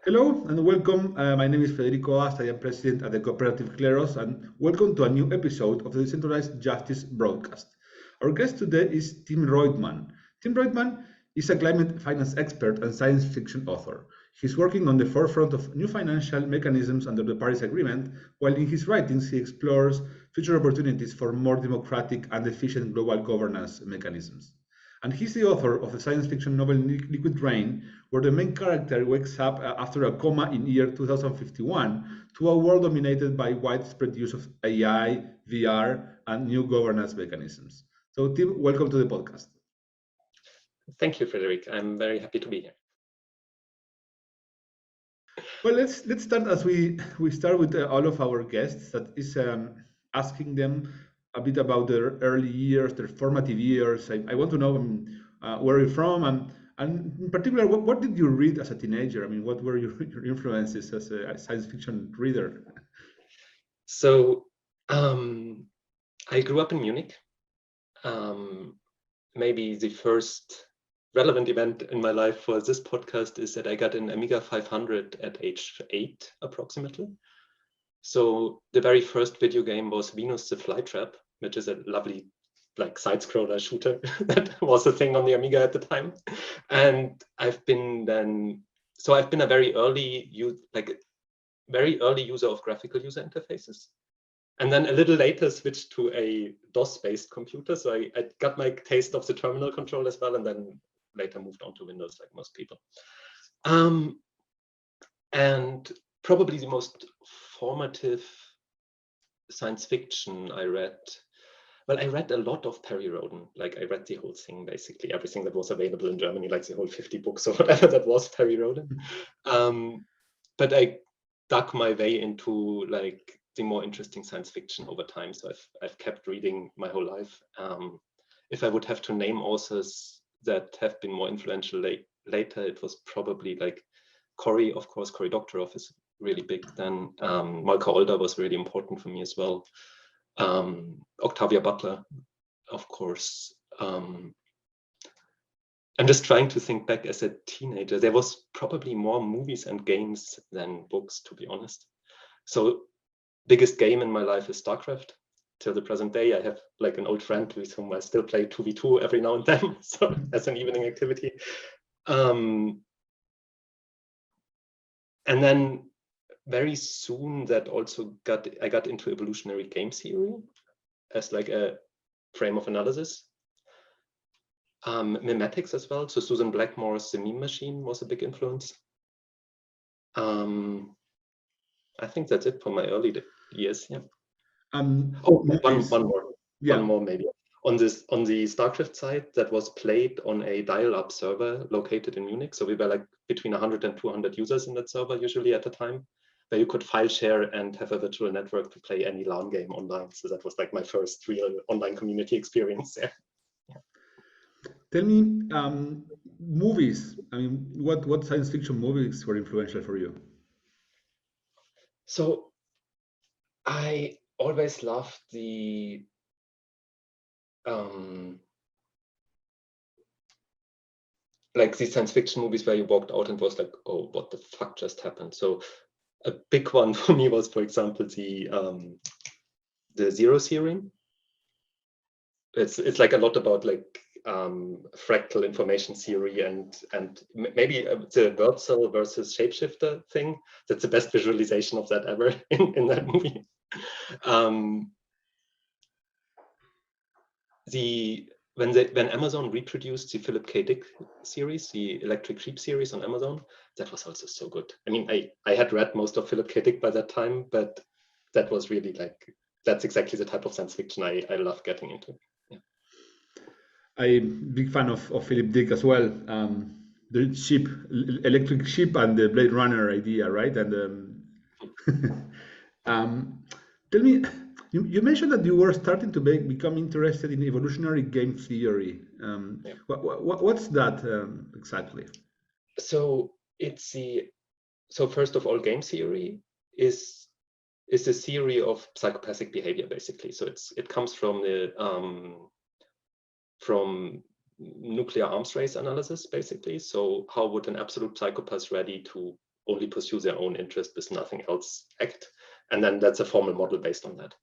Hello and welcome. My name is Federico Ast. I am president at the Cooperative Kleros, and welcome to a new episode of the Decentralized Justice Broadcast. Our guest today is Tim Reutemann. Tim Reutemann is a climate finance expert and science fiction author. He's working on the forefront of new financial mechanisms under the Paris Agreement, while in his writings he explores future opportunities for more democratic and efficient global governance mechanisms. And he's the author of the science fiction novel Liquid Rain, where the main character wakes up after a coma in year 2051 to a world dominated by widespread use of AI, VR, and new governance mechanisms. So, Tim, welcome to the podcast. Thank you, Frederic. I'm very happy to be here. Well, let's start as we start with all of our guests. That is asking them a bit about their early years, their formative years. I want to know where you're from, and in particular, what did you read as a teenager? I mean, what were your influences as a science fiction reader? So I grew up in Munich. Maybe the first relevant event in my life for this podcast is that I got an Amiga 500 at age 8, approximately. So the very first video game was Venus the Flytrap, which is a lovely side-scroller shooter that was a thing on the Amiga at the time. And I've been a very early user of graphical user interfaces. And then a little later switched to a DOS-based computer. So I got my taste of the terminal control as well, and then later moved on to Windows like most people. And probably the most formative science fiction I read, well, I read a lot of Perry Rhodan. Like I read the whole thing, basically everything that was available in Germany, like the whole 50 books or whatever that was Perry Rhodan. But I dug my way into like the more interesting science fiction over time. So I've kept reading my whole life. If I would have to name authors that have been more influential later, it was probably like Cory, of course. Cory Doctorow is really big. Then Malka Older was really important for me as well. Octavia Butler, of course. I'm just trying to think back as a teenager. There was probably more movies and games than books, to be honest. So biggest game in my life is StarCraft. Till the present day, I have like an old friend with whom I still play 2v2 every now and then, so as an evening activity. And then very soon that also I got into evolutionary game theory as like a frame of analysis. Memetics as well. So Susan Blackmore's The Meme Machine was a big influence. I think that's it for my early years. Yeah. One more maybe. On the StarCraft side, that was played on a dial-up server located in Munich. So we were like between 100 and 200 users in that server usually at the time, where you could file share and have a virtual network to play any LAN game online. So that was like my first real online community experience there. Yeah. Tell me, movies. I mean, what science fiction movies were influential for you? So I always loved the like these science fiction movies where you walked out and was like, oh, what the fuck just happened? So a big one for me was, for example, the Zero Theorem. It's like a lot about like fractal information theory and maybe the Wurzel versus shapeshifter thing. That's the best visualization of that ever in that movie. When Amazon reproduced the Philip K. Dick series, the Electric Sheep series on Amazon, that was also so good. I mean, I had read most of Philip K. Dick by that time, but that was really like, that's exactly the type of science fiction I love getting into. Yeah. I'm big fan of Philip Dick as well. The electric sheep and the Blade Runner idea, right? And tell me, you mentioned that you were starting to become interested in evolutionary game theory. Yeah. What's that exactly? So first of all, game theory is a theory of psychopathic behavior, basically. So it comes from nuclear arms race analysis, basically. So how would an absolute psychopath ready to only pursue their own interest with nothing else act. And then that's a formal model based on that.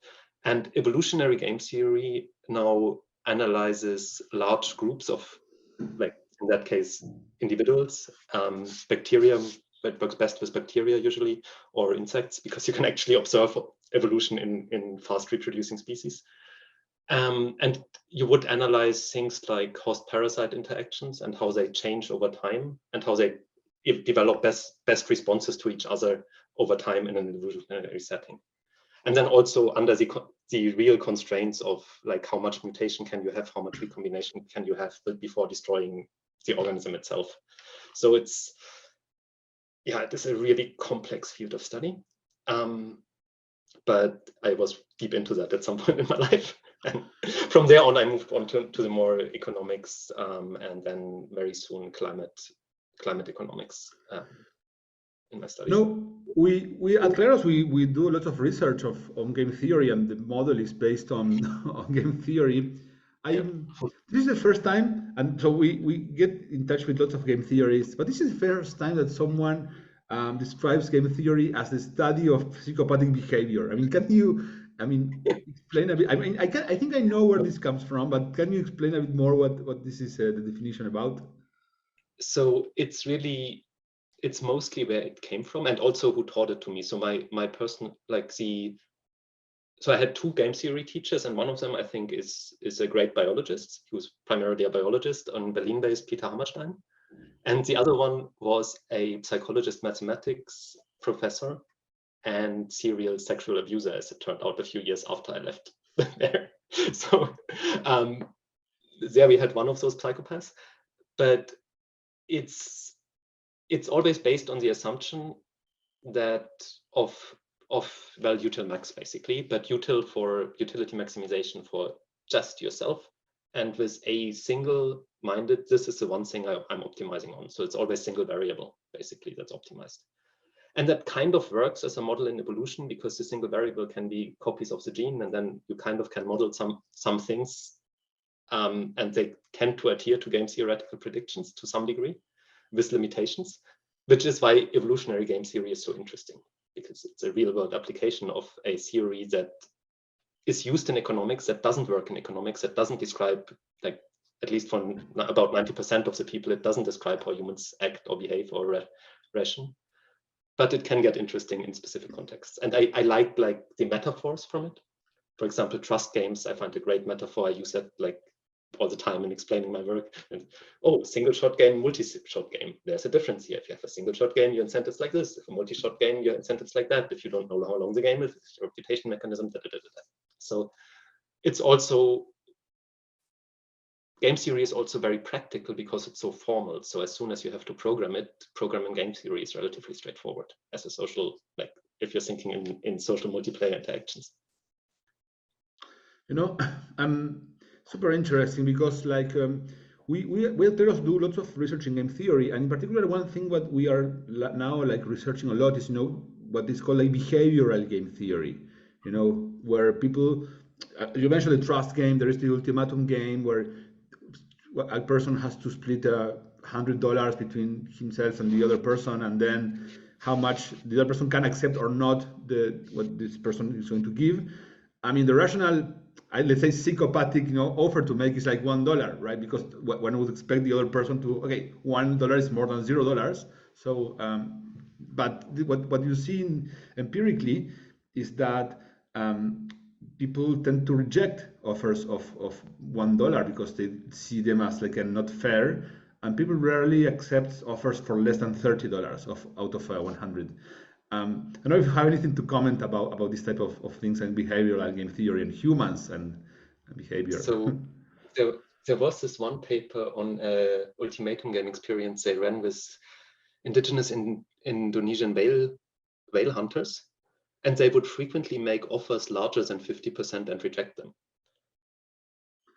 And evolutionary game theory now analyzes large groups of, like in that case, individuals, bacteria, that works best with bacteria usually, or insects, because you can actually observe evolution in fast reproducing species. And you would analyze things like host-parasite interactions and how they change over time, and how they develop best responses to each other over time in an evolutionary setting. And then also under the real constraints of like how much mutation can you have, how much recombination can you have before destroying the organism itself. So it is a really complex field of study. But I was deep into that at some point in my life. And from there on, I moved on to the more economics, and then very soon climate economics in my studies. No, we at Kleros we do a lot of research on game theory, and the model is based on on game theory. This is the first time, and so we get in touch with lots of game theorists, but this is the first time that someone describes game theory as the study of psychopathic behavior. I mean, can you, explain a bit? I mean, I think I know where this comes from, but can you explain a bit more what this is the definition about? So it's mostly where it came from, and also who taught it to me. So my person, so I had two game theory teachers, and one of them I think is a great biologist. He was primarily a biologist, on Berlin-based Peter Hammerstein. And the other one was a psychologist, mathematics professor, and serial sexual abuser, as it turned out a few years after I left there. So there we had one of those psychopaths, but it's always based on the assumption that of util max basically, but util for utility maximization for just yourself, and with a single-minded, this is the one thing I'm optimizing on. So it's always single variable basically that's optimized. And that kind of works as a model in evolution, because the single variable can be copies of the gene, and then you kind of can model some things, and they tend to adhere to game theoretical predictions to some degree with limitations, which is why evolutionary game theory is so interesting, because it's a real world application of a theory that is used in economics, that doesn't work in economics, that doesn't describe, like, at least for about 90% of the people, it doesn't describe how humans act or behave or ration. But it can get interesting in specific contexts. And I like the metaphors from it. For example, trust games, I find a great metaphor. I use that like all the time in explaining my work. And single shot game, multi-shot game. There's a difference here. If you have a single shot game, your incentives like this. If a multi-shot game, your incentives like that. If you don't know how long the game is, it's a reputation mechanism. So it's also, game theory is also very practical because it's so formal. So as soon as you have to program it, programming game theory is relatively straightforward as a social, like if you're thinking in social multiplayer interactions. Super interesting, because like we at Kleros do lots of research in game theory, and in particular one thing what we are now like researching a lot is what is called like behavioral game theory. Where people, you mentioned the trust game, there is the ultimatum game where a person has to split $100 between himself and the other person, and then how much the other person can accept or not what this person is going to give. I mean, the rational, let's say psychopathic, offer to make is like $1, right? Because one would expect the other person to, okay, $1 is more than $0. So, but what you see empirically is that people tend to reject offers of $1 because they see them as like not fair, and people rarely accept offers for less than $30 out of 100. I don't know if you have anything to comment about this type of things and behavioral game theory and humans and behavior. So there was this one paper on ultimatum game experience they ran with indigenous Indonesian whale hunters, and they would frequently make offers larger than 50% and reject them,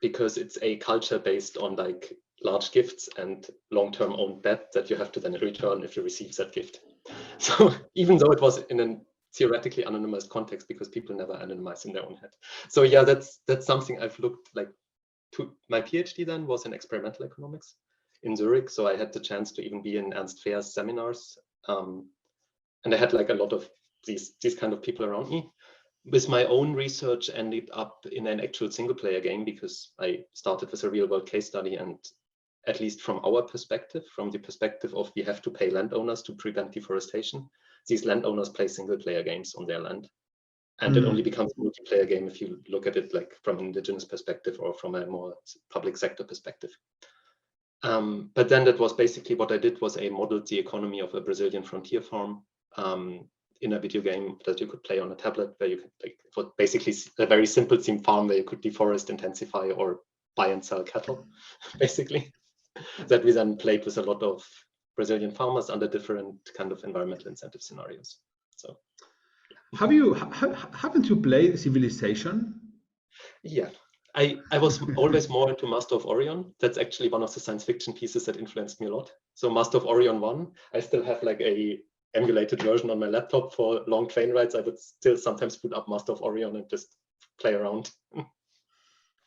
because it's a culture based on like large gifts and long-term owned debt that you have to then return if you receive that gift. So even though it was in a theoretically anonymized context, because people never anonymize in their own head. So yeah, that's something I've looked like to. My PhD then was in experimental economics in Zurich, so I had the chance to even be in Ernst Fehr's seminars. And I had like a lot of these kind of people around me. With my own research ended up in an actual single player game, because I started with a real world case study, and at least from our perspective, from the perspective of we have to pay landowners to prevent deforestation, these landowners play single player games on their land. And it only becomes a multiplayer game if you look at it like from an indigenous perspective or from a more public sector perspective. But then that was basically what I did, was I modeled the economy of a Brazilian frontier farm in a video game that you could play on a tablet, where you could, like, for basically a very simple theme farm where you could deforest, intensify, or buy and sell cattle, basically. That we then played with a lot of Brazilian farmers under different kind of environmental incentive scenarios. So, haven't you played Civilization? yeah, I was always more into Master of Orion. That's actually one of the science fiction pieces that influenced me a lot. So Master of Orion 1, I still have like a emulated version on my laptop for long train rides. I would still sometimes boot up Master of Orion and just play around.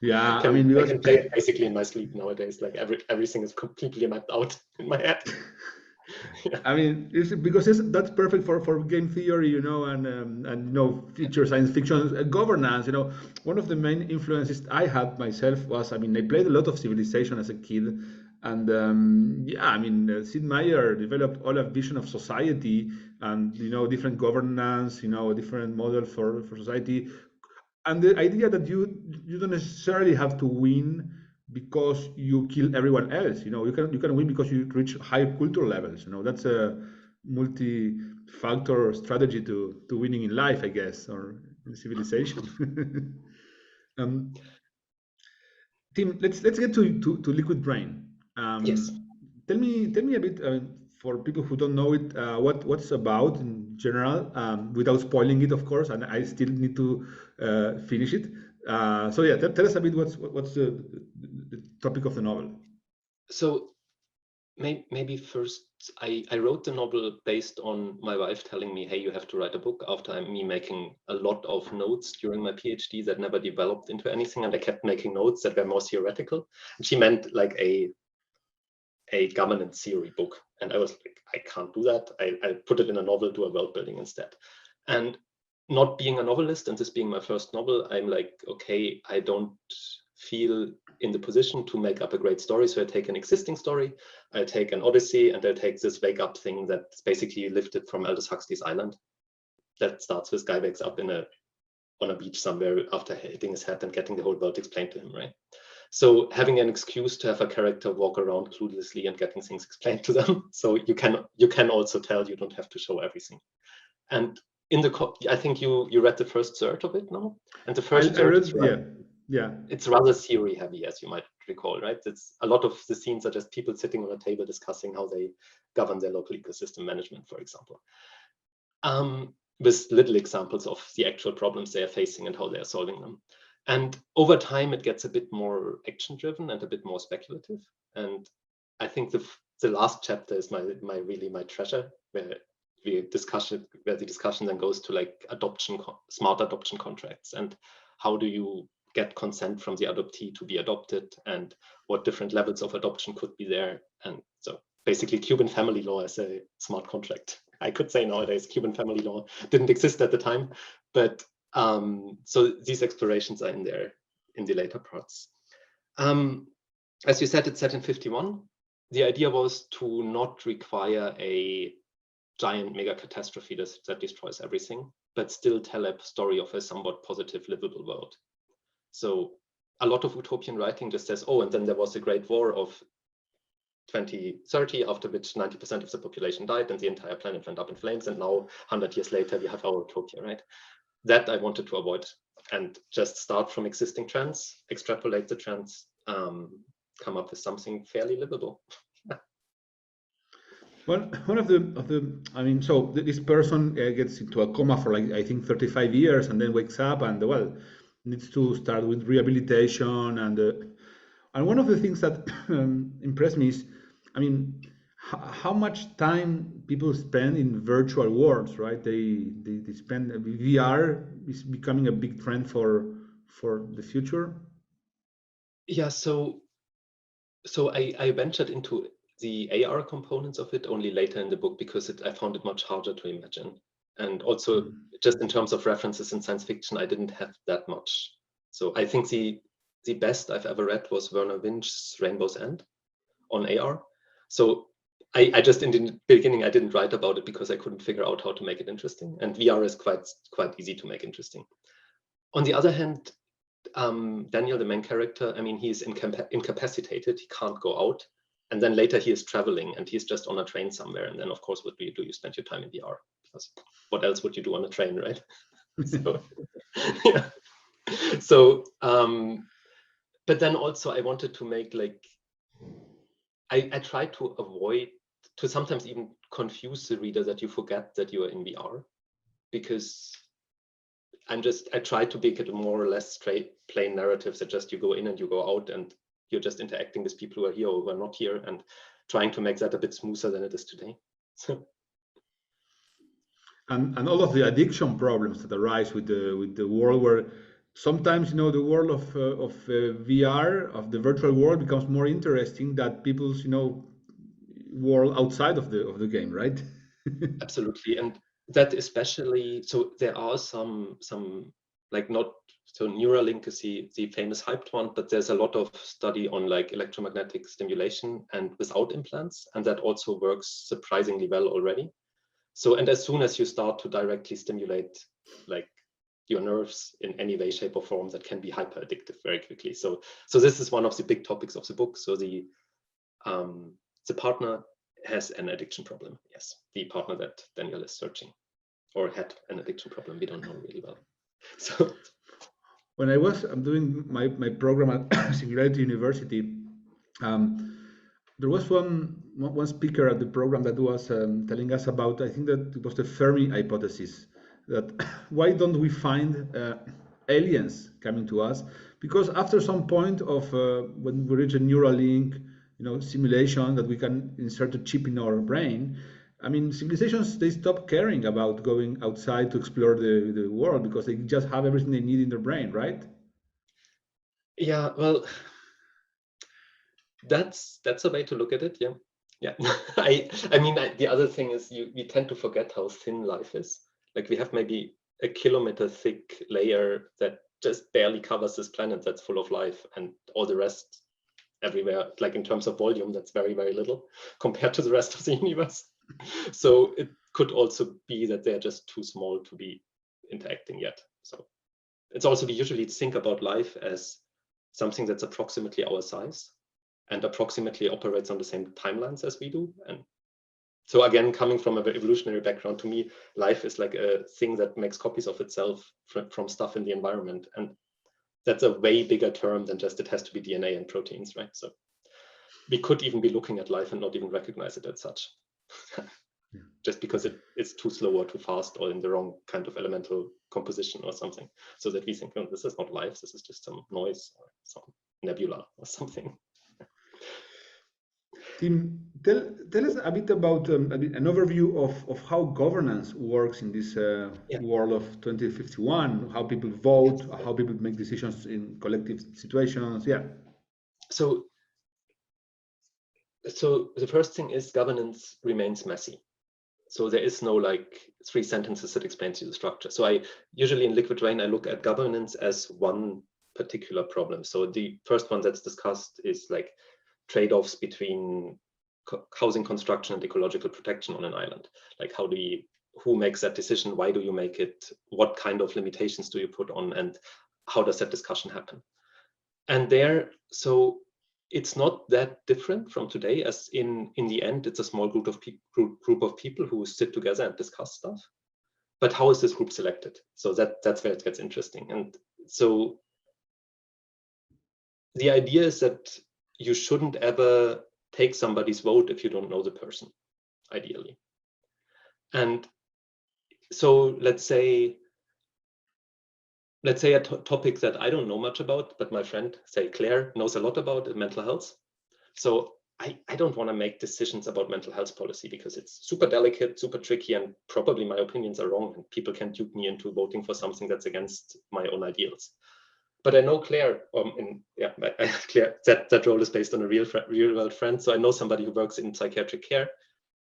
Yeah, I can play it basically in my sleep nowadays. Like everything is completely mapped out in my head. Yeah. I mean, because that's perfect for game theory, and future science fiction governance. One of the main influences I had myself was, I played a lot of Civilization as a kid, and Sid Meier developed all a vision of society and different governance, different model for society. And the idea that you don't necessarily have to win because you kill everyone else. You can win because you reach high cultural levels. That's a multi-factor strategy to winning in life, I guess, or in civilization. Tim, let's get to Liquid Brain. Yes. Tell me a bit, for people who don't know it, what's about in general, without spoiling it, of course. And I still need to finish it. So yeah, tell us a bit what's the topic of the novel. So maybe first, I wrote the novel based on my wife telling me, hey, you have to write a book, after me making a lot of notes during my PhD that never developed into anything. And I kept making notes that were more theoretical. And she meant like a governance theory book. And I was like, I can't do that. I put it in a novel, do a world building instead. And not being a novelist and this being my first novel, I'm like, okay, I don't feel in the position to make up a great story. So I take an existing story, I take an Odyssey, and I take this wake up thing that's basically lifted from Aldous Huxley's Island. That starts with guy wakes up on a beach somewhere after hitting his head and getting the whole world explained to him, right? So having an excuse to have a character walk around cluelessly and getting things explained to them. So you can also tell, you don't have to show everything. And in I think you read the first third of it now, and the first third is it's rather theory heavy, as you might recall, right? It's a lot of the scenes are just people sitting on a table discussing how they govern their local ecosystem management, for example, with little examples of the actual problems they are facing and how they are solving them. And over time, it gets a bit more action driven and a bit more speculative. And I think the last chapter is my treasure, where the discussion then goes to like smart adoption contracts, and how do you get consent from the adoptee to be adopted, and what different levels of adoption could be there. And so basically Cuban family law as a smart contract. I could say nowadays Cuban family law didn't exist at the time, but so these explorations are in there in the later parts. As you said, it's set in 51. The idea was to not require a giant mega catastrophe that destroys everything, but still tell a story of a somewhat positive, livable world. So a lot of utopian writing just says, oh, and then there was a great war of 2030, after which 90% of the population died and the entire planet went up in flames, and now 100 years later we have our utopia, right? That I wanted to avoid, and just start from existing trends, extrapolate the trends, come up with something fairly livable. Well, one of the, so this person gets into a coma for like, I think 35 years, and then wakes up and, well, needs to start with rehabilitation. And one of the things that impressed me is, how much time people spend in virtual worlds, right? They spend, VR is becoming a big trend for the future. Yeah, so I ventured into the AR components of it only later in the book, because I found it much harder to imagine. And also just in terms of references in science fiction, I didn't have that much. So I think the best I've ever read was Werner Winch's Rainbow's End on AR. So I just, in the beginning, I didn't write about it because I couldn't figure out how to make it interesting. And VR is quite easy to make interesting. On the other hand, Daniel, the main character, I mean, he's incapacitated. He can't go out. And then later he is traveling and he's just on a train somewhere. And then, of course, what do? You spend your time in VR. Because what else would you do on a train, right? So, yeah. So, but then also I wanted to make like, I try to avoid, to sometimes even confuse the reader that you forget that you are in VR, because I try to make it a more or less straight, plain narrative that just you go in and you go out and you're just interacting with people who are here or who are not here, and trying to make that a bit smoother than it is today. and all of the addiction problems that arise with the world, where sometimes the world of VR, of the virtual world, becomes more interesting than people's world outside of the game, right? Absolutely, and that especially, so there are some like, not so Neuralink is the famous hyped one, but there's a lot of study on like electromagnetic stimulation and without implants, and that also works surprisingly well already. So, and as soon as you start to directly stimulate like your nerves in any way, shape, or form, that can be hyper addictive very quickly. So this is one of the big topics of the book. So the partner has an addiction problem. Yes, the partner that Daniel is searching, or had an addiction problem. We don't know really well. So when I was doing my program at Singularity University, there was one speaker at the program that was telling us about, I think that it was the Fermi hypothesis, that why don't we find aliens coming to us? Because after some point of when we reach a neural link, simulation that we can insert a chip in our brain, I mean, civilizations, they stop caring about going outside to explore the world, because they just have everything they need in their brain, right? Yeah, well, that's a way to look at it. Yeah. I mean, the other thing is we tend to forget how thin life is. Like, we have maybe a kilometer thick layer that just barely covers this planet that's full of life, and all the rest everywhere, like in terms of volume, that's very, very little compared to the rest of the universe. So it could also be that they're just too small to be interacting yet. So it's also, we usually think about life as something that's approximately our size and approximately operates on the same timelines as we do. And so again, coming from an evolutionary background, to me, life is like a thing that makes copies of itself from stuff in the environment. And that's a way bigger term than just it has to be DNA and proteins, right? So we could even be looking at life and not even recognize it as such. Just because it's too slow or too fast or in the wrong kind of elemental composition or something, so that we think, oh, this is not life, this is just some noise or some nebula or something. Tim, tell us a bit about an overview of how governance works in this world of 2051, how people vote, how people make decisions in collective situations. Yeah. So the first thing is governance remains messy. So there is no like 3 sentences that explains you the structure. So I usually in Liquid Rain, I look at governance as one particular problem. So the first one that's discussed is like trade-offs between housing construction and ecological protection on an island. Like, who makes that decision? Why do you make it? What kind of limitations do you put on? And how does that discussion happen? And so it's not that different from today, as in the end, it's a small group of people who sit together and discuss stuff. But how is this group selected? So that's where it gets interesting. And so the idea is that you shouldn't ever take somebody's vote if you don't know the person, ideally. And so let's say a topic that I don't know much about, but my friend, say Claire, knows a lot about, mental health. So I don't want to make decisions about mental health policy because it's super delicate, super tricky, and probably my opinions are wrong, and people can dupe me into voting for something that's against my own ideals. But I know Claire. Claire, that role is based on a real world friend. So I know somebody who works in psychiatric care,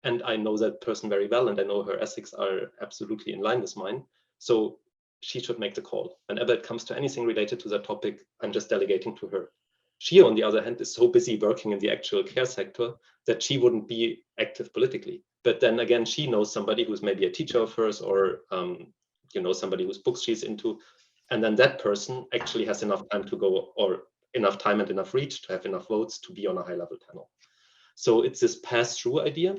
and I know that person very well, and I know her ethics are absolutely in line with mine. So she should make the call. Whenever it comes to anything related to that topic, I'm just delegating to her. She, on the other hand, is so busy working in the actual care sector that she wouldn't be active politically. But then again, she knows somebody who's maybe a teacher of hers, or somebody whose books she's into. And then that person actually has enough time to go, or enough time and enough reach to have enough votes to be on a high-level panel. So it's this pass-through idea.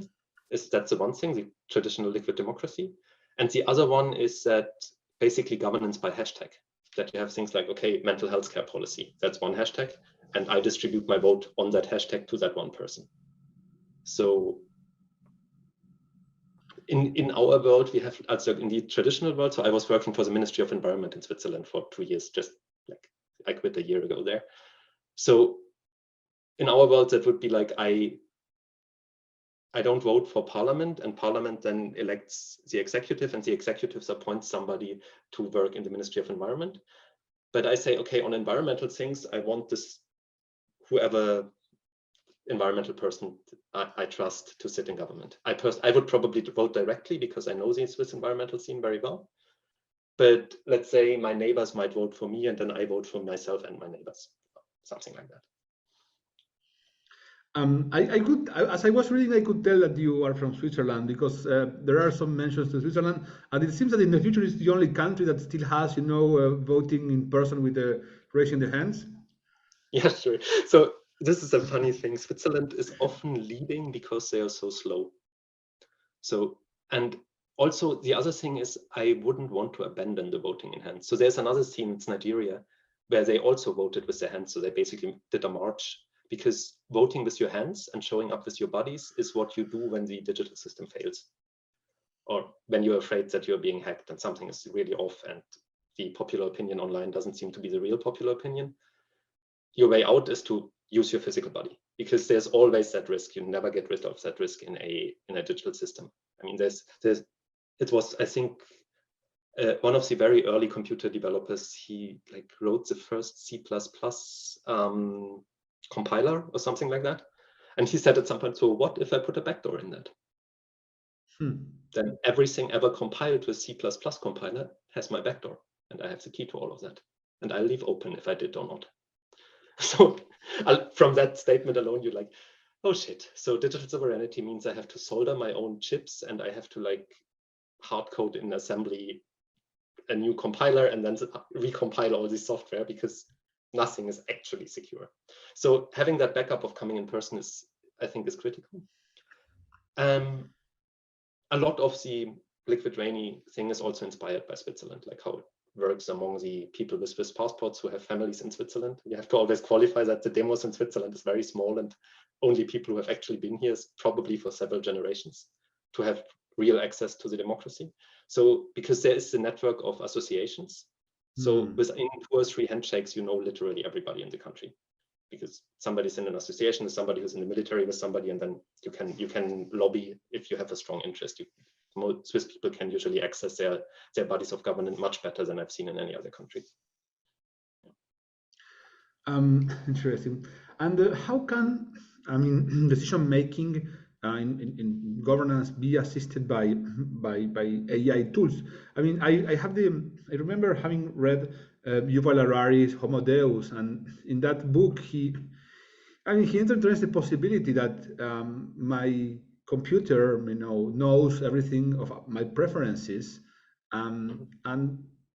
That's the one thing, the traditional liquid democracy. And the other one is that basically governance by hashtag, that you have things like, okay, mental health care policy, that's one hashtag, and I distribute my vote on that hashtag to that one person. So in our world, we have, also in the traditional world, so I was working for the Ministry of Environment in Switzerland for 2 years, just like I quit a year ago there. So in our world, that would be like, I don't vote for parliament, and parliament then elects the executive, and the executives appoint somebody to work in the Ministry of Environment. But I say, okay, on environmental things, I want this, whoever environmental person I trust to sit in government. I would probably vote directly because I know the Swiss environmental scene very well. But let's say my neighbors might vote for me, and then I vote for myself and my neighbors, something like that. As I was reading, I could tell that you are from Switzerland, because there are some mentions to Switzerland, and it seems that in the future it's the only country that still has, voting in person with raising the hands. Yeah, sure. So this is a funny thing. Switzerland is often leading because they are so slow. So, and also the other thing is, I wouldn't want to abandon the voting in hands. So there's another scene, it's Nigeria, where they also voted with their hands. So they basically did a march, because voting with your hands and showing up with your bodies is what you do when the digital system fails, or when you're afraid that you're being hacked and something is really off and the popular opinion online doesn't seem to be the real popular opinion. Your way out is to use your physical body, because there's always that risk. You never get rid of that risk in a digital system. I mean, it was, I think, one of the very early computer developers, he wrote the first C++ compiler or something like that. And he said at some point, so what if I put a backdoor in that? Then everything ever compiled with C++ compiler has my backdoor, and I have the key to all of that. And I'll leave open if I did or not. So from that statement alone, you're like, oh shit. So digital sovereignty means I have to solder my own chips, and I have to hard code in assembly a new compiler and then recompile all this software, because nothing is actually secure. So having that backup of coming in person I think is critical. A lot of the liquid rainy thing is also inspired by Switzerland, like how it works among the people with Swiss passports who have families in Switzerland. You have to always qualify that the demos in Switzerland is very small, and only people who have actually been here, probably for several generations, to have real access to the democracy. So because there is the network of associations, so within 2 or 3 handshakes, you know literally everybody in the country, because somebody's in an association with somebody who's in the military with somebody, and then you can lobby if you have a strong interest. Most Swiss people can usually access their bodies of government much better than I've seen in any other country. Interesting. And how can, decision making in governance be assisted by AI tools? I mean, I remember having read Yuval Harari's Homo Deus, and in that book he introduced the possibility that my computer, knows everything of my preferences, and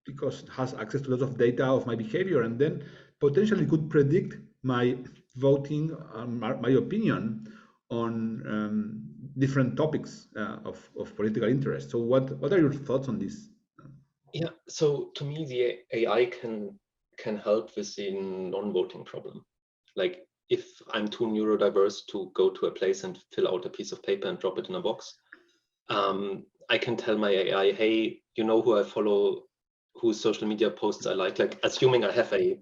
because it has access to lots of data of my behavior, and then potentially could predict my voting, my opinion on different topics of political interest. So what are your thoughts on this? Yeah, so to me, the AI can help with the non-voting problem. Like, if I'm too neurodiverse to go to a place and fill out a piece of paper and drop it in a box, I can tell my AI, hey, you know who I follow, whose social media posts I like assuming I have a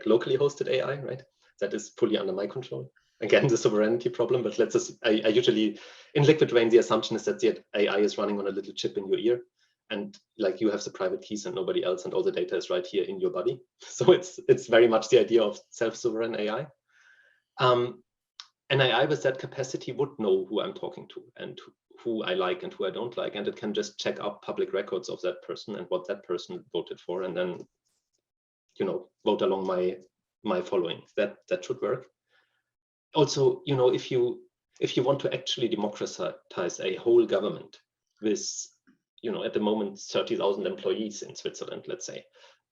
locally hosted AI, right? That is fully under my control. Again, the sovereignty problem, but let's just, I usually, in Liquid Rain, the assumption is that the AI is running on a little chip in your ear, and like you have the private keys and nobody else, and all the data is right here in your body. So it's very much the idea of self-sovereign AI. An AI with that capacity would know who I'm talking to and who I like and who I don't like, and it can just check up public records of that person and what that person voted for, and then, you know, vote along my following. That should work. Also, you know, if you want to actually democratize a whole government with, you know, at the moment 30,000 employees in Switzerland, let's say,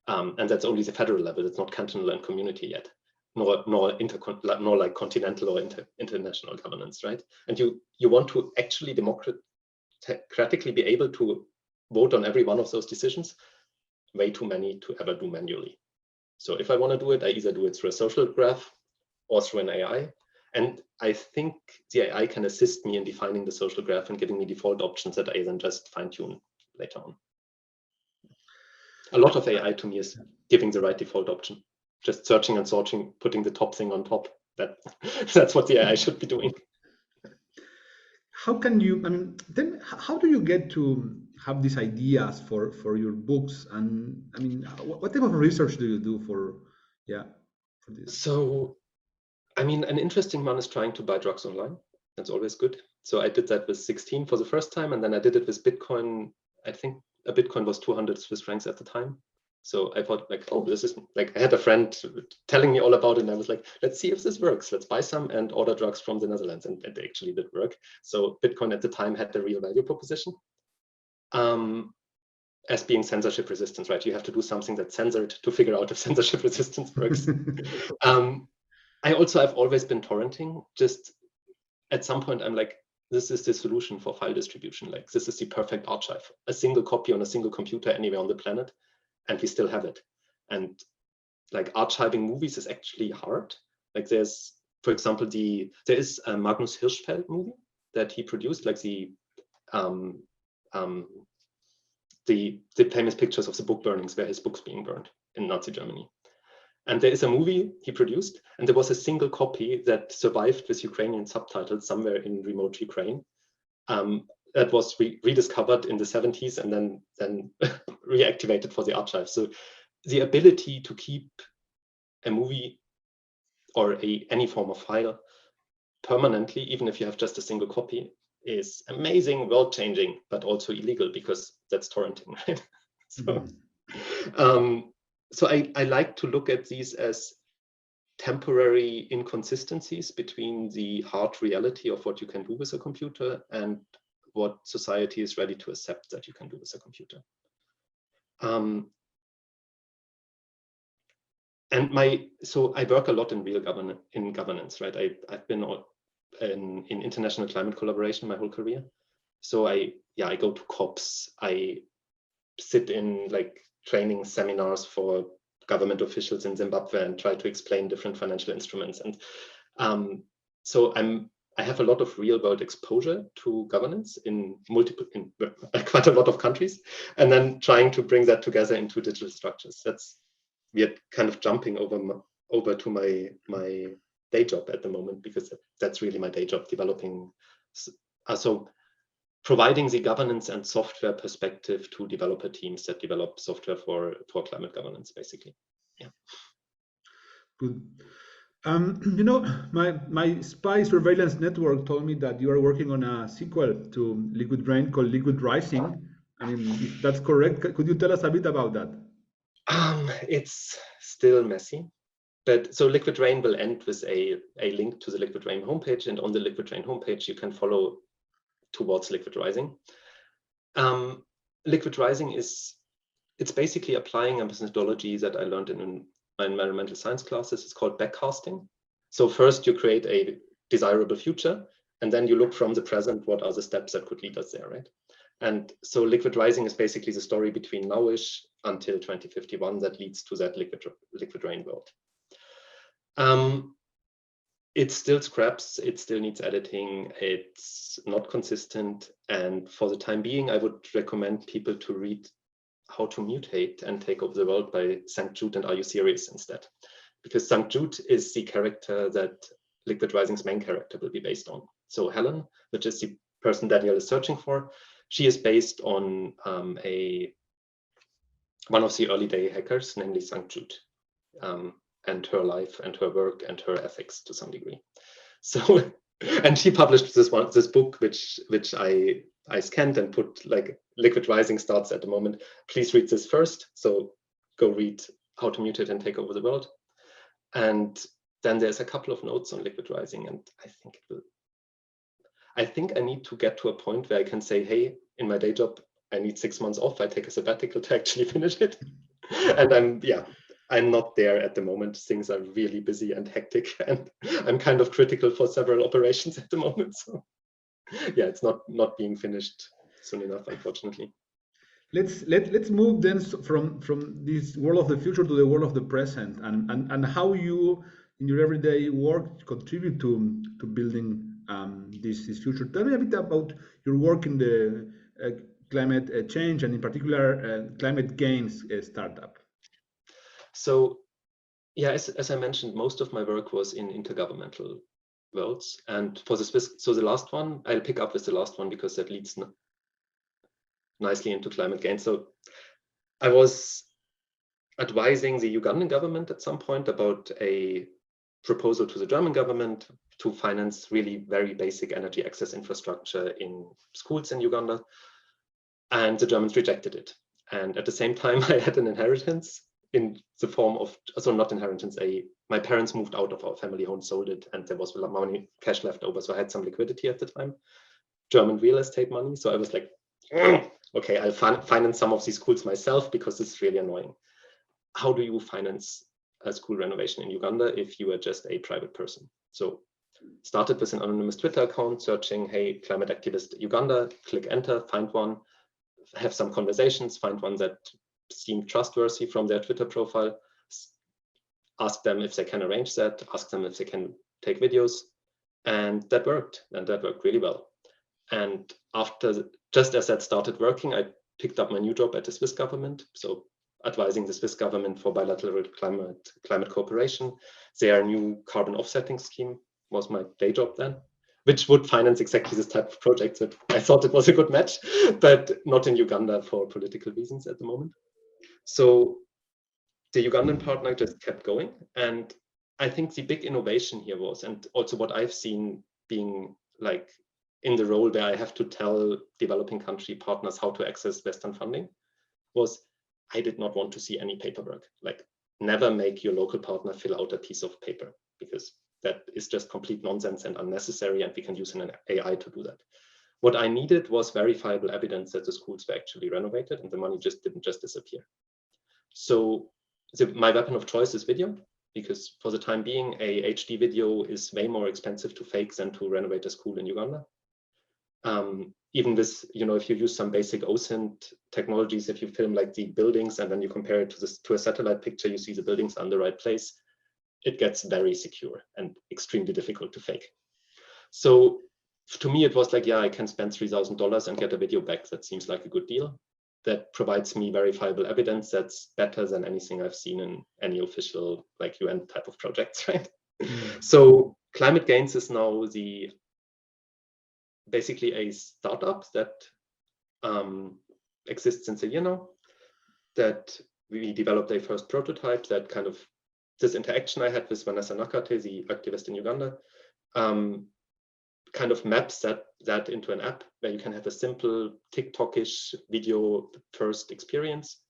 and that's only the federal level. It's not cantonal and community yet, nor like continental or international governance, right? And you want to actually democratically be able to vote on every one of those decisions. Way too many to ever do manually. So if I want to do it, I either do it through a social graph or through an AI. And I think the AI can assist me in defining the social graph and giving me default options that I then just fine tune later on. A lot of AI to me is giving the right default option, just searching and sorting, putting the top thing on top. That's what the AI should be doing. How can you, I mean, then how do you get to have these ideas for your books? And I mean, what type of research do you do for this? So, I mean, an interesting one is trying to buy drugs online. That's always good. So I did that with 16 for the first time, and then I did it with Bitcoin. I think a Bitcoin was 200 Swiss francs at the time. So I thought, like, oh, this is like, I had a friend telling me all about it, and I was like, let's see if this works. Let's buy some and order drugs from the Netherlands, and it actually did work. So Bitcoin at the time had the real value proposition. As being censorship resistant, right? You have to do something that's censored to figure out if censorship resistance works. I've always been torrenting. Just at some point, I'm like, this is the solution for file distribution. Like, this is the perfect archive. A single copy on a single computer anywhere on the planet, and we still have it. And like, archiving movies is actually hard. Like, there's, for example, there is a Magnus Hirschfeld movie that he produced, like the famous pictures of the book burnings, where his books being burned in Nazi Germany. And there is a movie he produced, and there was a single copy that survived with Ukrainian subtitles somewhere in remote Ukraine. That was rediscovered in the 70s and then reactivated for the archive. So the ability to keep a movie or any form of file permanently, even if you have just a single copy, is amazing, world-changing, but also illegal, because that's torrenting, right? So I like to look at these as temporary inconsistencies between the hard reality of what you can do with a computer and what society is ready to accept that you can do with a computer. So I work a lot in real governance, right? I've been in international climate collaboration my whole career. So I go to COPs, I sit in like training seminars for government officials in Zimbabwe and try to explain different financial instruments. And so I have a lot of real world exposure to governance in quite a lot of countries, and then trying to bring that together into digital structures. We are kind of jumping over to my day job at the moment, because that's really my day job, developing. So providing the governance and software perspective to developer teams that develop software for climate governance, basically. Yeah. Good. You know, my spy surveillance network told me that you are working on a sequel to Liquid Rain called Liquid Rising. I mean, if that's correct, could you tell us a bit about that? It's still messy. But so Liquid Rain will end with a link to the Liquid Rain homepage, and on the Liquid Rain homepage, you can follow towards Liquid Rising. Liquid Rising it's basically applying a methodology that I learned in my environmental science classes. It's called backcasting. So first you create a desirable future, and then you look from the present, what are the steps that could lead us there, right? And so Liquid Rising is basically the story between nowish until 2051 that leads to that liquid rain world. It still scraps, it still needs editing, it's not consistent. And for the time being, I would recommend people to read How to Mutate and Take Over the World by St. Jude and Are You Serious instead? Because St. Jude is the character that Liquid Rising's main character will be based on. So Helen, which is the person Daniel is searching for, She is based on one of the early day hackers, namely St. Jude, and her life and her work and her ethics to some degree. So, and she published this book, which I scanned and put like Liquid Rising starts at the moment. Please read this first. So go read How to Mutate and Take Over the World. And then there's a couple of notes on Liquid Rising, and I think I need to get to a point where I can say, hey, in my day job, I need 6 months off. I take a sabbatical to actually finish it. And I'm not there at the moment. Things are really busy and hectic, and I'm kind of critical for several operations at the moment. So yeah, it's not being finished soon enough, unfortunately. Let's move then from this world of the future to the world of the present, and how you in your everyday work contribute to building this future. Tell me a bit about your work in the climate change, and in particular climate gains startup. So yeah, as I mentioned, most of my work was in intergovernmental worlds, and for the so the last one, I'll pick up with the last one because that leads nicely into climate gain. So I was advising the Ugandan government at some point about a proposal to the German government to finance really very basic energy access infrastructure in schools in Uganda. And the Germans rejected it. And at the same time, I had an inheritance in the form of, so not inheritance, my parents moved out of our family home, sold it, and there was money, cash left over. So I had some liquidity at the time, German real estate money. So I was like, okay, I'll finance some of these schools myself because it's really annoying. How do you finance a school renovation in Uganda if you are just a private person? So started with an anonymous Twitter account searching, hey, climate activist Uganda, click enter, find one, have some conversations, find one that seemed trustworthy from their Twitter profile, ask them if they can arrange that, ask them if they can take videos, and that worked, really well. And after, just as that started working, I picked up my new job at the Swiss government, so advising the Swiss government for bilateral climate cooperation. Their new carbon offsetting scheme was my day job then, which would finance exactly this type of project that I thought it was a good match, but not in Uganda for political reasons at the moment. So the Ugandan partner just kept going. And I think the big innovation here was, and also what I've seen being like in the role where I have to tell developing country partners how to access Western funding, was I did not want to see any paperwork. Like, never make your local partner fill out a piece of paper, because that is just complete nonsense and unnecessary, and we can use an AI to do that. What I needed was verifiable evidence that the schools were actually renovated and the money just didn't just disappear. So my weapon of choice is video, because for the time being, a HD video is way more expensive to fake than to renovate a school in Uganda. Even this, if you use some basic OSINT technologies, if you film like the buildings and then you compare it to a satellite picture, you see the buildings are in the right place, it gets very secure and extremely difficult to fake. So to me, it was like, yeah, I can spend $3,000 and get a video back. That seems like a good deal. That provides me verifiable evidence that's better than anything I've seen in any official like UN type of projects, right? So Climate Gains is now basically a startup that exists since a year now, that we developed a first prototype that kind of, this interaction I had with Vanessa Nakate, the activist in Uganda, kind of maps that into an app where you can have a simple TikTok-ish video first experience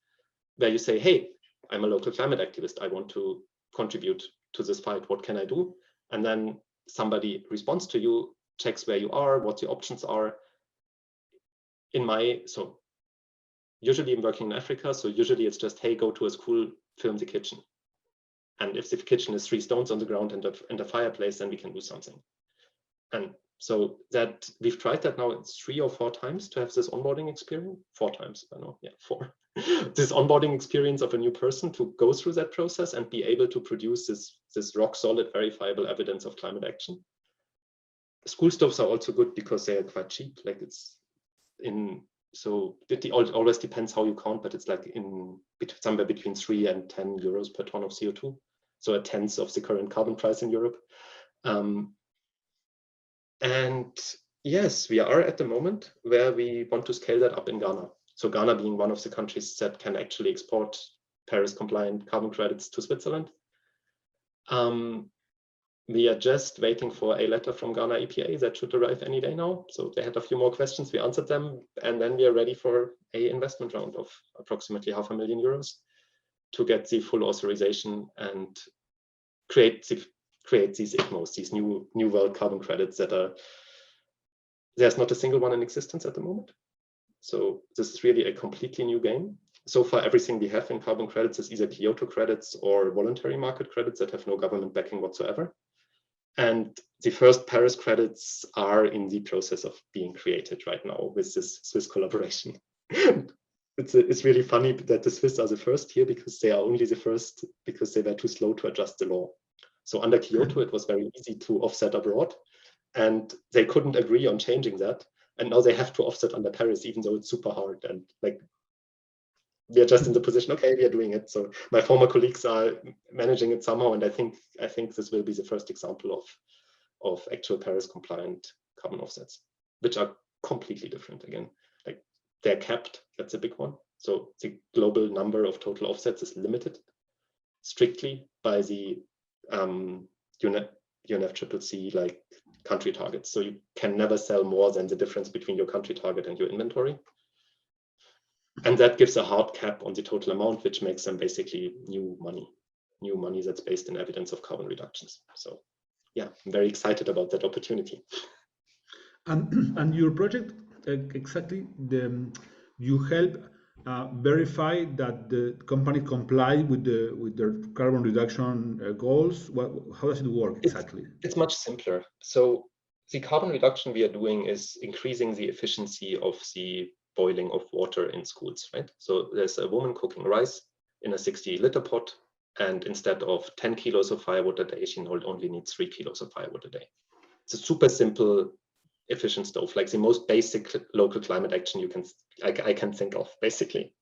where you say, hey, I'm a local climate activist. I want to contribute to this fight. What can I do? And then somebody responds to you, checks where you are, what your options are. So usually I'm working in Africa. So usually it's just, hey, go to a school, film the kitchen. And if the kitchen is 3 stones on the ground and a fireplace, then we can do something. And so that we've tried that now 3 or 4 times to have this onboarding experience. 4 times, I know, yeah, 4. This onboarding experience of a new person to go through that process and be able to produce this rock solid, verifiable evidence of climate action. School stoves are also good because they are quite cheap. Like so it always depends how you count, but it's like somewhere between 3 and 10 euros per ton of CO2. So a tenth of the current carbon price in Europe. And Yes, we are at the moment where we want to scale that up in Ghana. So Ghana being one of the countries that can actually export Paris-compliant carbon credits to Switzerland. We are just waiting for a letter from Ghana EPA that should arrive any day now. So they had a few more questions, we answered them, and then we are ready for a investment round of approximately €500,000 to get the full authorization and create these ICMOs, these new world carbon credits that are, there's not a single one in existence at the moment. So this is really a completely new game. So far, everything we have in carbon credits is either Kyoto credits or voluntary market credits that have no government backing whatsoever. And the first Paris credits are in the process of being created right now with this Swiss collaboration. It's really funny that the Swiss are the first here because they are only the first because they were too slow to adjust the law. So under Kyoto, it was very easy to offset abroad, and they couldn't agree on changing that. And now they have to offset under Paris, even though it's super hard. And like, we are just in the position, okay, we are doing it. So my former colleagues are managing it somehow, and I think this will be the first example of actual Paris compliant carbon offsets, which are completely different again. Like, they're capped, that's a big one. So the global number of total offsets is limited strictly by the UNFCCC like country targets. So you can never sell more than the difference between your country target and your inventory. And that gives a hard cap on the total amount, which makes them basically new money that's based in evidence of carbon reductions. So yeah, I'm very excited about that opportunity. And your project, exactly, you help verify that the company comply with their carbon reduction goals. How does it work exactly? It's much simpler. So the carbon reduction we are doing is increasing the efficiency of the boiling of water in schools, right? So there's a woman cooking rice in a 60-liter pot, and instead of 10 kilos of firewood a day, she only needs 3 kilos of firewood a day. It's a super simple, efficient stove, like the most basic local climate action I can think of, basically.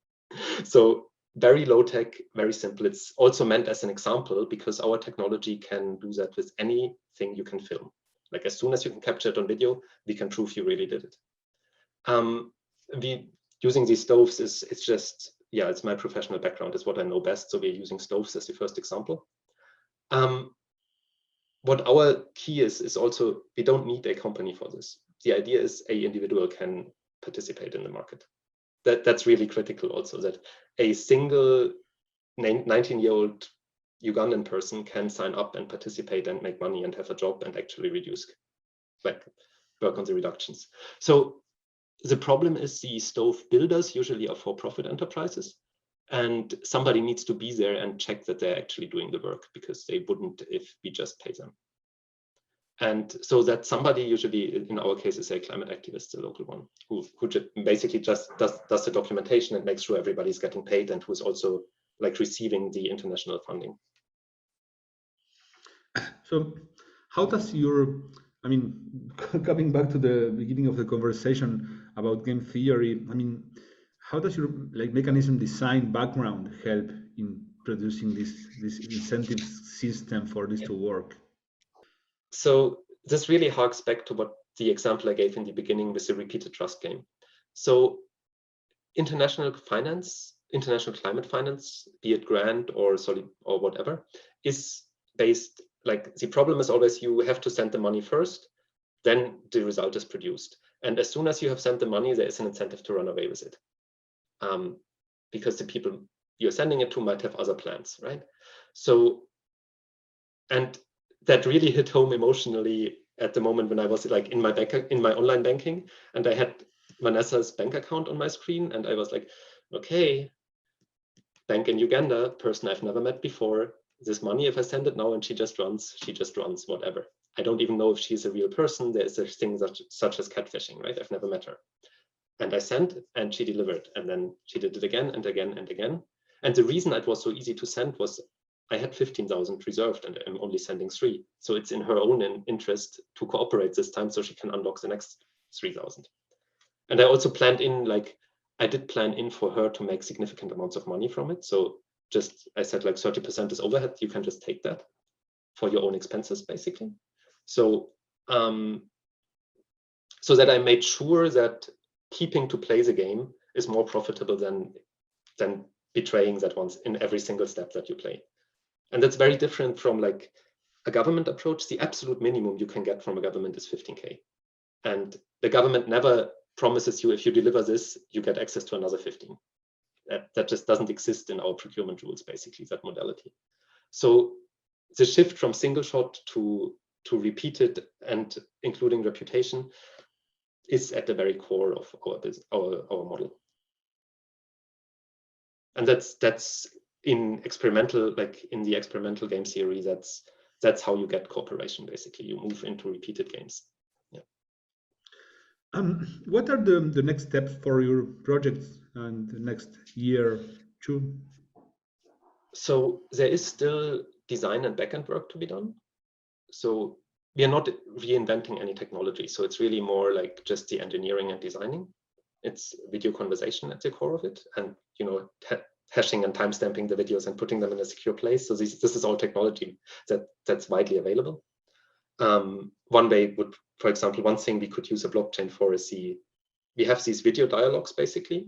So very low tech, very simple. It's also meant as an example because our technology can do that with anything you can film. Like, as soon as you can capture it on video, we can prove you really did it. Using these stoves it's just, yeah, it's my professional background, is what I know best. So we're using stoves as the first example. What our key is also, we don't need a company for this. The idea is an individual can participate in the market. That's really critical also, that a single 19-year-old Ugandan person can sign up and participate and make money and have a job and actually reduce, like, work on the reductions. So the problem is the stove builders usually are for-profit enterprises, and somebody needs to be there and check that they're actually doing the work, because they wouldn't if we just pay them. And so that somebody, usually in our case, is a climate activist, the local one, who basically just does the documentation and makes sure everybody's getting paid, and who's also like receiving the international funding. So how does your, I mean, coming back to the beginning of the conversation about game theory, I mean, how does your mechanism design background help in producing this incentive system for this to work? So this really harks back to what the example I gave in the beginning with the repeated trust game. So international climate finance, be it grant or solid or whatever, is based, like, the problem is always you have to send the money first, then the result is produced. And as soon as you have sent the money, there is an incentive to run away with it. Because the people you're sending it to might have other plans, right? So, and that really hit home emotionally at the moment when I was like in my online banking, and I had Vanessa's bank account on my screen, and I was like, okay, bank in Uganda, person I've never met before, this money, if I send it now and she just runs, whatever. I don't even know if she's a real person. There's a thing such as catfishing, right? I've never met her. And I sent, and she delivered, and then she did it again and again and again. And the reason it was so easy to send was I had 15,000 reserved, and I'm only sending 3. So it's in her own interest to cooperate this time, so she can unlock the next 3,000. And I also planned in, like, I did plan in for her to make significant amounts of money from it. So just, I said, like, 30% is overhead. You can just take that for your own expenses, basically. So so that I made sure that keeping to play the game is more profitable than betraying that once in every single step that you play. And that's very different from like a government approach. The absolute minimum you can get from a government is 15K. And the government never promises you, if you deliver this, you get access to another 15. That just doesn't exist in our procurement rules, basically, that modality. So the shift from single shot to repeated and including reputation is at the very core of our model. And that's in experimental, like in the experimental game theory, that's how you get cooperation, basically. You move into repeated games. Yeah. What are the next steps for your projects and the next year, two? So there is still design and backend work to be done. So we are not reinventing any technology. So it's really more like just the engineering and designing. It's video conversation at the core of it, and hashing and timestamping the videos and putting them in a secure place. So this is all technology that's widely available. One way would, for example, one thing we could use a blockchain for is we have these video dialogues basically,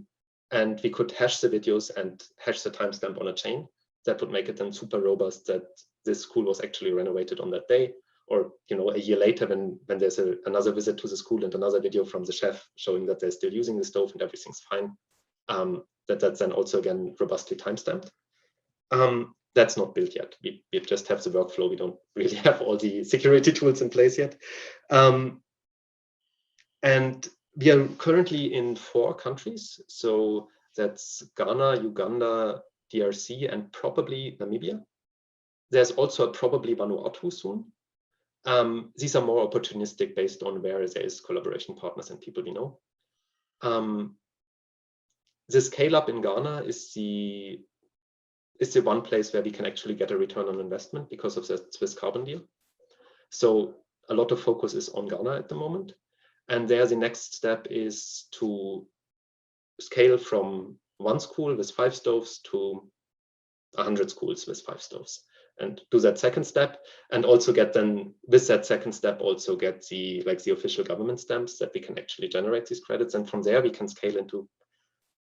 and we could hash the videos and hash the timestamp on a chain. That would make it then super robust that this school was actually renovated on that day, or a year later when there's another visit to the school and another video from the chef showing that they're still using the stove and everything's fine. That's then also again robustly timestamped. That's not built yet. We just have the workflow. We don't really have all the security tools in place yet. And we are currently in 4 countries. So that's Ghana, Uganda, DRC, and probably Namibia. There's also probably Vanuatu soon. These are more opportunistic based on where there is collaboration partners and people we know. The scale up in Ghana is the one place where we can actually get a return on investment because of the Swiss carbon deal. So a lot of focus is on Ghana at the moment. And there the next step is to scale from 1 school with 5 stoves to 100 schools with 5 stoves, and do that second step, and also get then with that second step also get the official government stamps that we can actually generate these credits. And from there we can scale into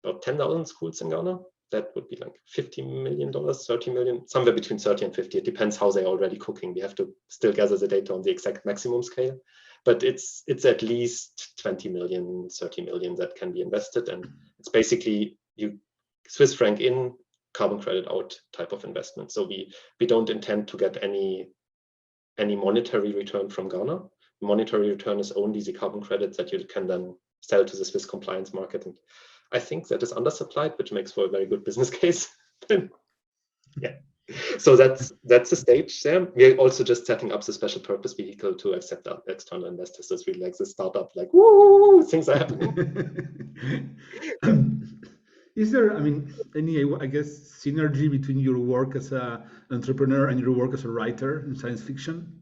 about 10,000 schools in Ghana. That would be like $50 million, 30 million, somewhere between 30 and 50. It depends how they're already cooking. We have to still gather the data on the exact maximum scale, but it's at least 20 million, 30 million that can be invested. And it's basically you Swiss franc in, carbon credit out type of investment. So we don't intend to get any monetary return from Ghana. Monetary return is only the carbon credits that you can then sell to the Swiss compliance market. And I think that is undersupplied, which makes for a very good business case. Yeah. So that's the stage there. We're also just setting up the special purpose vehicle to accept external investors. So it's really like the startup, like, woo, things are happening. Is there, any, I guess, synergy between your work as an entrepreneur and your work as a writer in science fiction?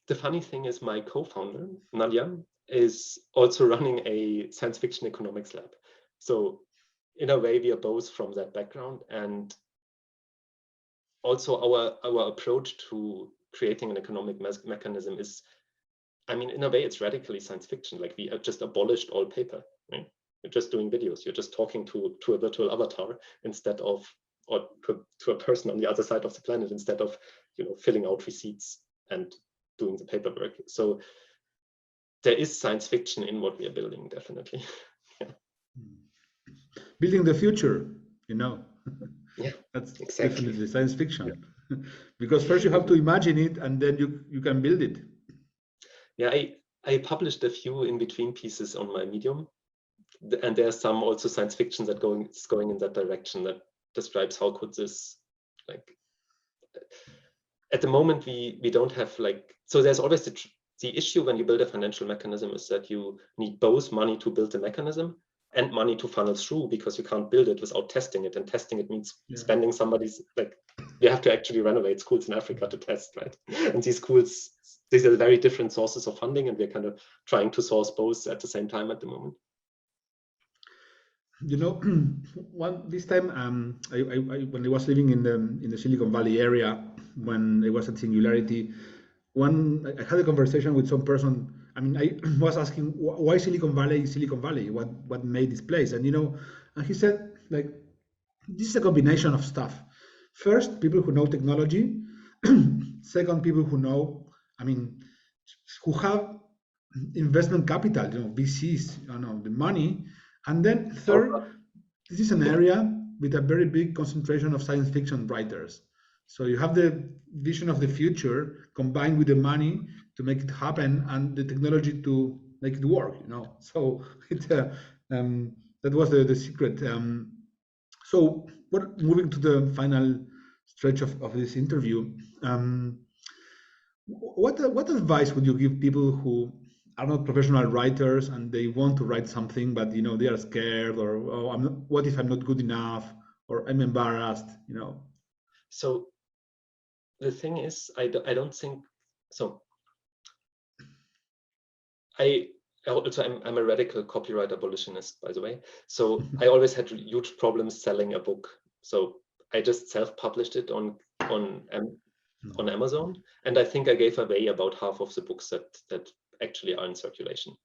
The funny thing is my co-founder, Nadia, is also running a science fiction economics lab. So in a way, we are both from that background. And also our approach to creating an economic mechanism is, in a way, it's radically science fiction. Like we have just abolished all paper. Right? You're just doing videos. You're just talking to a virtual avatar instead of, or to a person on the other side of the planet instead of, filling out receipts and doing the paperwork. So there is science fiction in what we are building, definitely. Yeah. Building the future, Yeah, that's exactly. definitely science fiction. Yeah. Because first you have to imagine it and then you can build it. Yeah, I published a few in between pieces on my Medium, and there's some also science fiction that is going in that direction that describes how could this, like, at the moment we don't have so there's always the issue when you build a financial mechanism is that you need both money to build the mechanism and money to funnel through, because you can't build it without testing it, and testing it means spending somebody's, you have to actually renovate schools in Africa to test, right? And these are very different sources of funding, and we're kind of trying to source both at the same time at the moment. This time, when I was living in the Silicon Valley area, when I was at Singularity, I had a conversation with some person I mean, I was asking why Silicon Valley, Silicon Valley, what made this place, and and he said like this is a combination of stuff. First, people who know technology. Second, people who know, I mean, who have investment capital, VCs, the money. And then third, this is an area with a very big concentration of science fiction writers. So you have the vision of the future combined with the money to make it happen and the technology to make it work. So that was the secret. So, moving to the final stretch of this interview, what advice would you give people who are not professional writers and they want to write something, but they are scared, or what if I'm not good enough, or I'm embarrassed? So the thing is, I don't think so. I'm a radical copyright abolitionist, by the way. So I always had huge problems selling a book. So I just self-published it on Amazon, and I think I gave away about half of the books that actually are in circulation.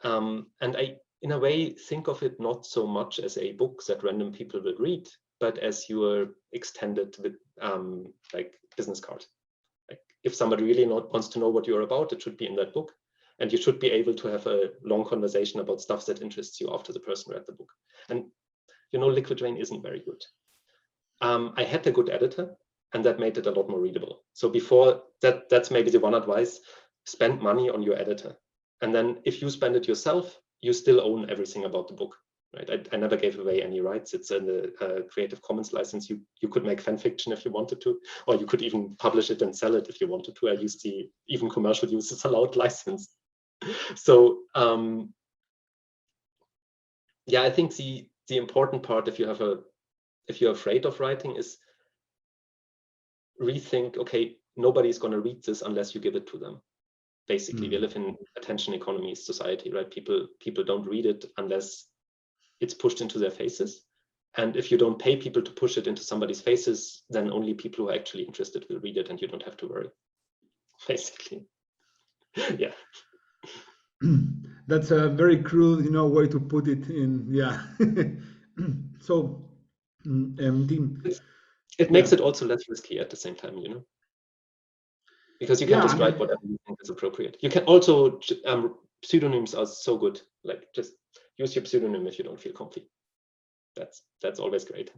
And I, in a way, think of it not so much as a book that random people will read, but as your extended like business card. Like if somebody really wants to know what you're about, it should be in that book. And you should be able to have a long conversation about stuff that interests you after the person read the book. And Liquid Rain isn't very good. I had a good editor, and that made it a lot more readable. So before that's maybe the one advice: spend money on your editor. And then if you spend it yourself, you still own everything about the book, right? I never gave away any rights. It's in the Creative Commons license. You could make fan fiction if you wanted to, or you could even publish it and sell it if you wanted to. I used the even commercial use is allowed license. So yeah, I think the important part, if you're afraid of writing, is rethink, okay, nobody's going to read this unless you give it to them. Basically, we live in attention economy society, right? People don't read it unless it's pushed into their faces. And if you don't pay people to push it into somebody's faces, then only people who are actually interested will read it, and you don't have to worry. Basically, yeah. That's a very crude, way to put it in. Yeah. So, Tim, it makes it also less risky at the same time, because you can just write whatever you think is appropriate. You can also pseudonyms are so good. Like just use your pseudonym if you don't feel comfy. That's always great.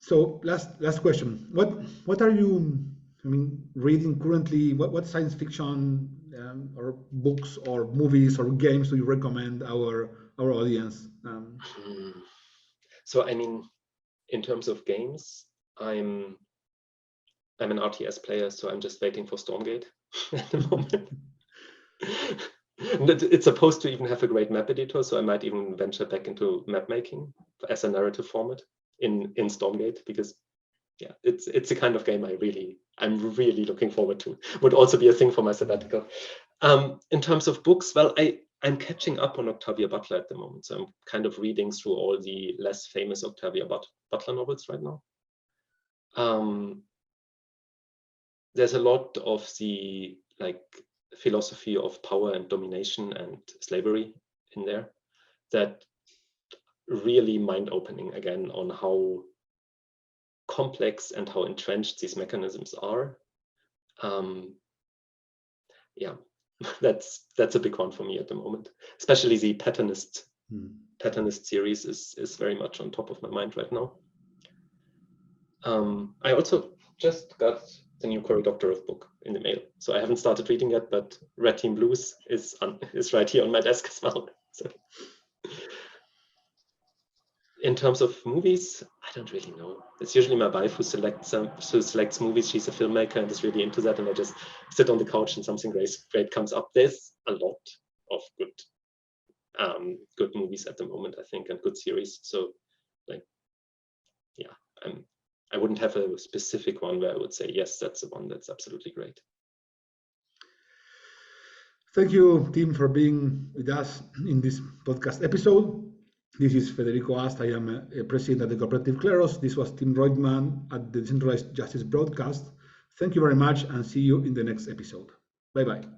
So last question. What are you reading currently? What science fiction or books or movies or games do you recommend our audience? So I mean, in terms of games, I'm an RTS player, so I'm just waiting for Stormgate at the moment. It's supposed to even have a great map editor, so I might even venture back into map making as a narrative format in Stormgate, because yeah, it's the kind of game I'm really looking forward to. Would also be a thing for my sabbatical. In terms of books, well, I'm catching up on Octavia Butler at the moment, so I'm kind of reading through all the less famous Octavia Butler novels right now. There's a lot of the philosophy of power and domination and slavery in there that really mind-opening, again, on how complex and how entrenched these mechanisms are. Yeah, that's a big one for me at the moment. Especially the Patternist series is very much on top of my mind right now. I also just got the new Cory Doctorow book in the mail, so I haven't started reading yet, but Red Team Blues is right here on my desk as well. So. In terms of movies, I don't really know. It's usually my wife who selects movies. She's a filmmaker and is really into that, and I just sit on the couch and something great comes up. There's a lot of good movies at the moment, I think, and good series. So, yeah, I wouldn't have a specific one where I would say, yes, that's the one that's absolutely great. Thank you, Tim, for being with us in this podcast episode. This is Federico Ast. I am a president at the Cooperative Kleros. This was Tim Reutemann at the Decentralized Justice Broadcast. Thank you very much and see you in the next episode. Bye-bye.